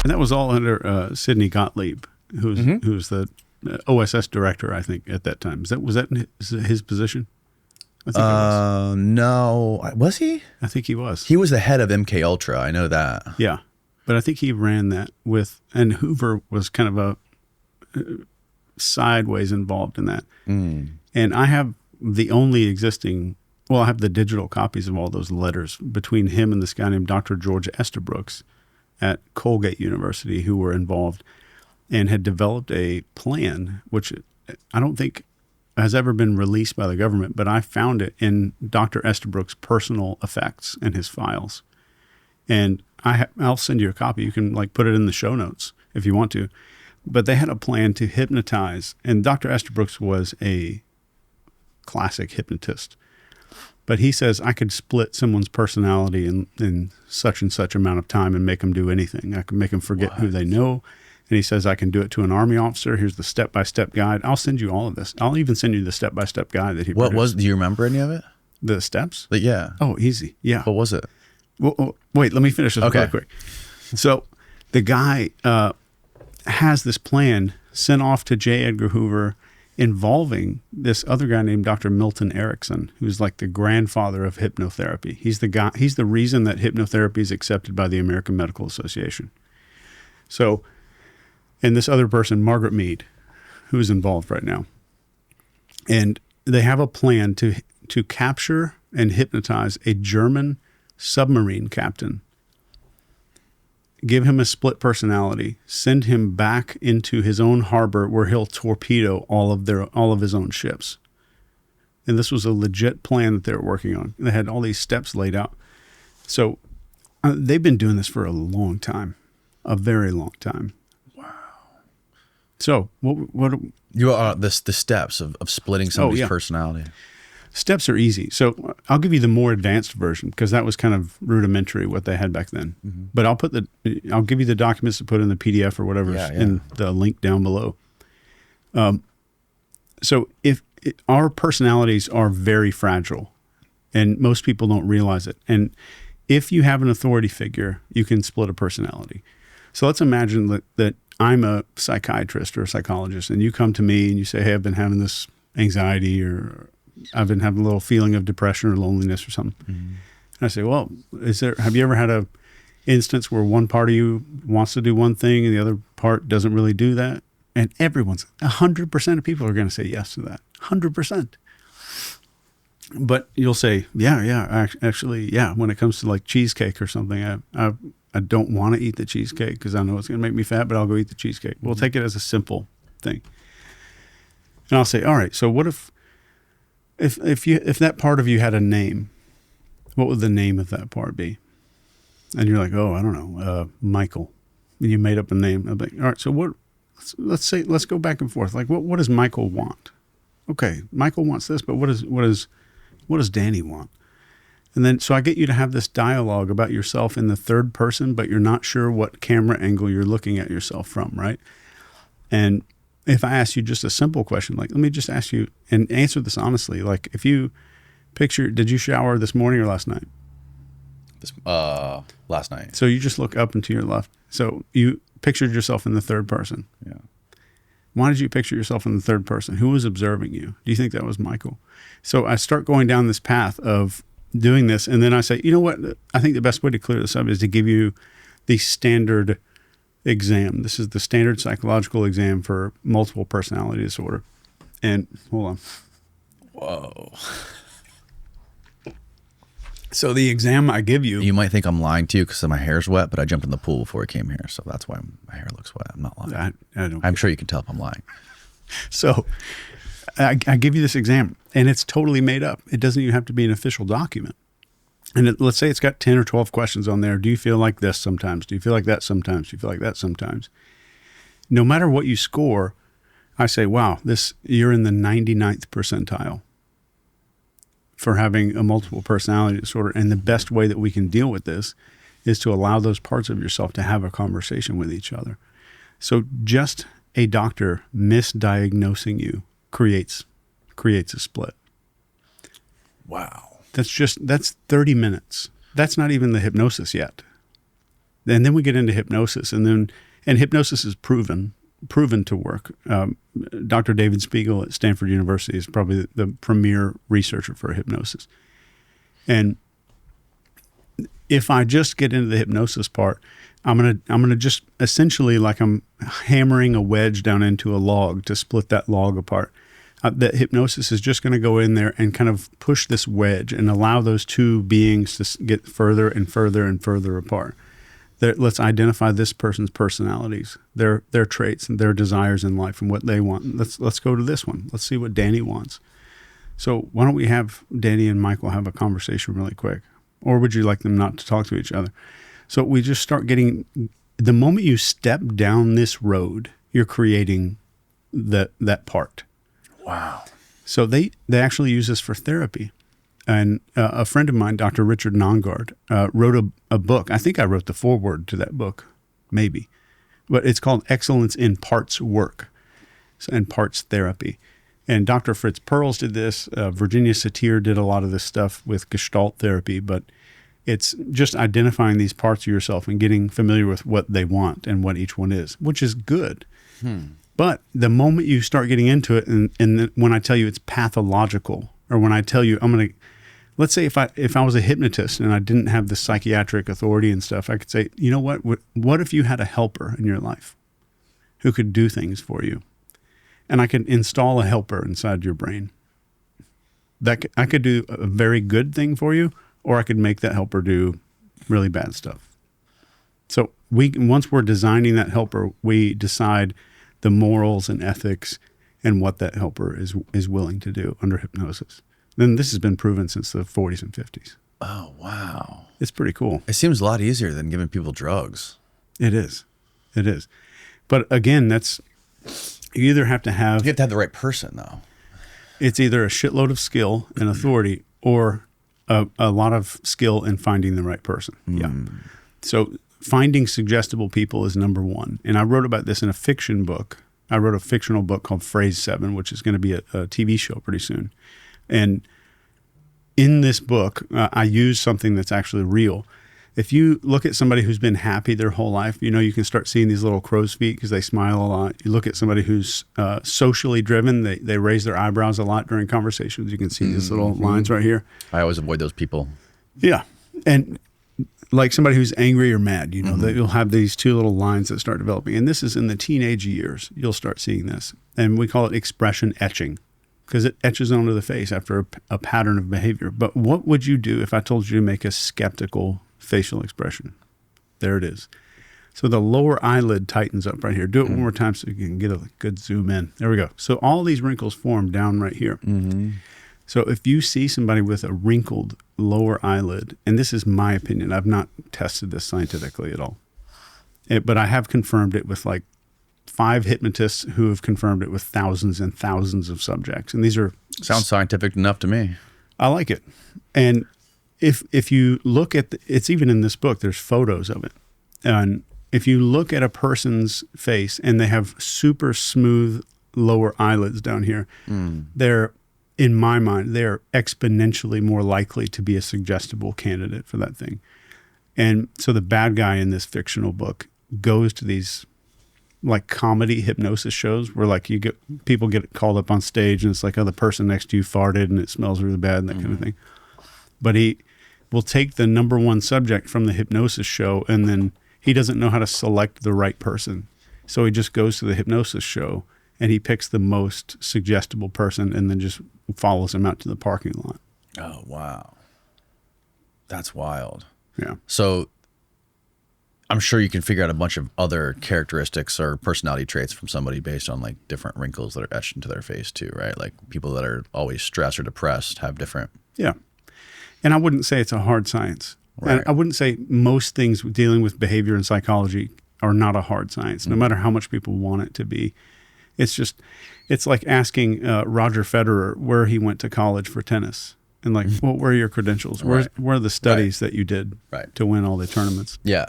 And that was all under Sidney Gottlieb, who's the OSS director, I think, at that time. Was that his position? I think it was. No. Was he? I think he was. He was the head of MK Ultra. I know that. Yeah. But I think he ran that and Hoover was kind of a sideways involved in that. And I have the only existing, I have the digital copies of all those letters between him and this guy named Dr. George Estabrooks at Colgate University, who were involved and had developed a plan, which I don't think has ever been released by the government, but I found it in Dr. Estabrooks' personal effects and his files. And I'll send you a copy. You can put it in the show notes if you want to. But they had a plan to hypnotize, and Dr. Estabrooks was a classic hypnotist. But he says, I could split someone's personality in such and such amount of time and make them do anything. I can make them forget who they know. And he says, I can do it to an Army officer. Here's the step-by-step guide. I'll send you all of this. I'll even send you the step-by-step guide that he produced. Do you remember any of it? The steps? Yeah. Oh, easy. Yeah. What was it? Well, wait, let me finish this really quick. So the guy has this plan sent off to J. Edgar Hoover involving this other guy named Dr. Milton Erickson, who's like the grandfather of hypnotherapy. He's the reason that hypnotherapy is accepted by the American Medical Association. So, and this other person, Margaret Mead, who's involved right now. And they have a plan to capture and hypnotize a German submarine captain, give him a split personality, send him back into his own harbor where he'll torpedo all of his own ships. And this was a legit plan that they were working on. They had all these steps laid out. So they've been doing this for a long time, a very long time. Wow. So what you are the steps of splitting somebody's personality. Steps are easy. So I'll give you the more advanced version because that was kind of rudimentary what they had back then. Mm-hmm. But I'll give you the documents to put in the PDF or whatever in the link down below. So our personalities are very fragile and most people don't realize it. And if you have an authority figure, you can split a personality. So let's imagine that I'm a psychiatrist or a psychologist and you come to me and you say, hey, I've been having this anxiety or I've been having a little feeling of depression or loneliness or something. Mm-hmm. And I say, well, have you ever had a instance where one part of you wants to do one thing and the other part doesn't really do that? And 100% of people are going to say yes to that. 100%. But you'll say, actually, when it comes to like cheesecake or something, I don't want to eat the cheesecake because I know it's going to make me fat, but I'll go eat the cheesecake. Mm-hmm. We'll take it as a simple thing. And I'll say, all right, so what if that part of you had a name, what would the name of that part be? And you're like, oh, I don't know, Michael. And you made up a name. I'm like, all right, so let's go back and forth. Like, what does Michael want? Okay, Michael wants this, but what does Danny want? And then, so I get you to have this dialogue about yourself in the third person, but you're not sure what camera angle you're looking at yourself from, right? And if I ask you just a simple question, like, let me just ask you and answer this honestly. Like, if you did you shower this morning or last night? Last night. So you just look up and to your left. So you pictured yourself in the third person. Yeah. Why did you picture yourself in the third person? Who was observing you? Do you think that was Michael? So I start going down this path of doing this. And then I say, you know what? I think the best way to clear this up is to give you the standard exam. This is the standard psychological exam for multiple personality disorder. And hold on. Whoa. So the exam I give you. You might think I'm lying to you because my hair's wet, but I jumped in the pool before I came here. So that's why my hair looks wet. I'm not lying. I'm sure you can tell if I'm lying. So I give you this exam and it's totally made up. It doesn't even have to be an official document. And let's say it's got 10 or 12 questions on there. Do you feel like this sometimes? Do you feel like that sometimes? Do you feel like that sometimes? No matter what you score, I say, wow, you're in the 99th percentile for having a multiple personality disorder. And the best way that we can deal with this is to allow those parts of yourself to have a conversation with each other. So just a doctor misdiagnosing you creates a split. Wow. That's 30 minutes. That's not even the hypnosis yet. And then we get into hypnosis, and hypnosis is proven to work. Dr. David Spiegel at Stanford University is probably the premier researcher for hypnosis. And if I just get into the hypnosis part, I'm gonna just essentially, like I'm hammering a wedge down into a log to split that log apart. That hypnosis is just going to go in there and kind of push this wedge and allow those two beings to get further and further and further apart. Let's identify this person's personalities, their traits and their desires in life and what they want. Let's go to this one. Let's see what Danny wants. So why don't we have Danny and Michael have a conversation really quick? Or would you like them not to talk to each other? So we just start getting, the moment you step down this road, you're creating that part. Wow. So they actually use this for therapy. And a friend of mine, Dr. Richard Nongard, wrote a book. I think I wrote the foreword to that book, maybe. But it's called Excellence in Parts Work and Parts Therapy. And Dr. Fritz Perls did this. Virginia Satir did a lot of this stuff with Gestalt therapy. But it's just identifying these parts of yourself and getting familiar with what they want and what each one is, which is good. But the moment you start getting into it, and when I tell you it's pathological, or when I tell you let's say if I was a hypnotist and I didn't have the psychiatric authority and stuff, I could say, you know what if you had a helper in your life who could do things for you? And I could install a helper inside your brain. I could do a very good thing for you, or I could make that helper do really bad stuff. So once we're designing that helper, we decide the morals and ethics and what that helper is willing to do under hypnosis. Then this has been proven since the 40s and 50s. Oh, wow. It's pretty cool. It seems a lot easier than giving people drugs. It is. But again, you either have to have... You have to have the right person, though. It's either a shitload of skill and authority or a lot of skill in finding the right person. Yeah. So finding suggestible people is number one. And I wrote about this in a fiction book. I wrote a fictional book called Phrase 7, which is going to be a TV show pretty soon. And in this book, I use something that's actually real. If you look at somebody who's been happy their whole life, you can start seeing these little crow's feet because they smile a lot. You look at somebody who's socially driven, they raise their eyebrows a lot during conversations. You can see these little lines right here. I always avoid those people. Yeah. And like somebody who's angry or mad, you'll have these two little lines that start developing. And this is in the teenage years, you'll start seeing this. And we call it expression etching because it etches onto the face after a pattern of behavior. But what would you do if I told you to make a skeptical facial expression? There it is. So the lower eyelid tightens up right here. Do it one more time so you can get a good zoom in. There we go. So all these wrinkles form down right here. So if you see somebody with a wrinkled lower eyelid, and this is my opinion, I've not tested this scientifically at all, but I have confirmed it with like 5 hypnotists who have confirmed it with thousands and thousands of subjects. And these are... Sounds scientific enough to me. I like it. And if you look at, it's even in this book, there's photos of it. And if you look at a person's face and they have super smooth lower eyelids down here, they're, in my mind, they're exponentially more likely to be a suggestible candidate for that thing. And so the bad guy in this fictional book goes to these like comedy hypnosis shows where like people get called up on stage and it's like, oh, the person next to you farted and it smells really bad and that kind of thing. But he will take the number one subject from the hypnosis show and then he doesn't know how to select the right person. So he just goes to the hypnosis show and he picks the most suggestible person and then just follows him out to the parking lot. Oh, wow. That's wild. Yeah. So I'm sure you can figure out a bunch of other characteristics or personality traits from somebody based on like different wrinkles that are etched into their face too, right? Like people that are always stressed or depressed have different. Yeah. And I wouldn't say it's a hard science. Right. And I wouldn't say most things dealing with behavior and psychology are not a hard science, no matter how much people want it to be. It's like asking Roger Federer where he went to college for tennis. And like, well, where are your credentials? Where are the studies that you did to win all the tournaments? Yeah.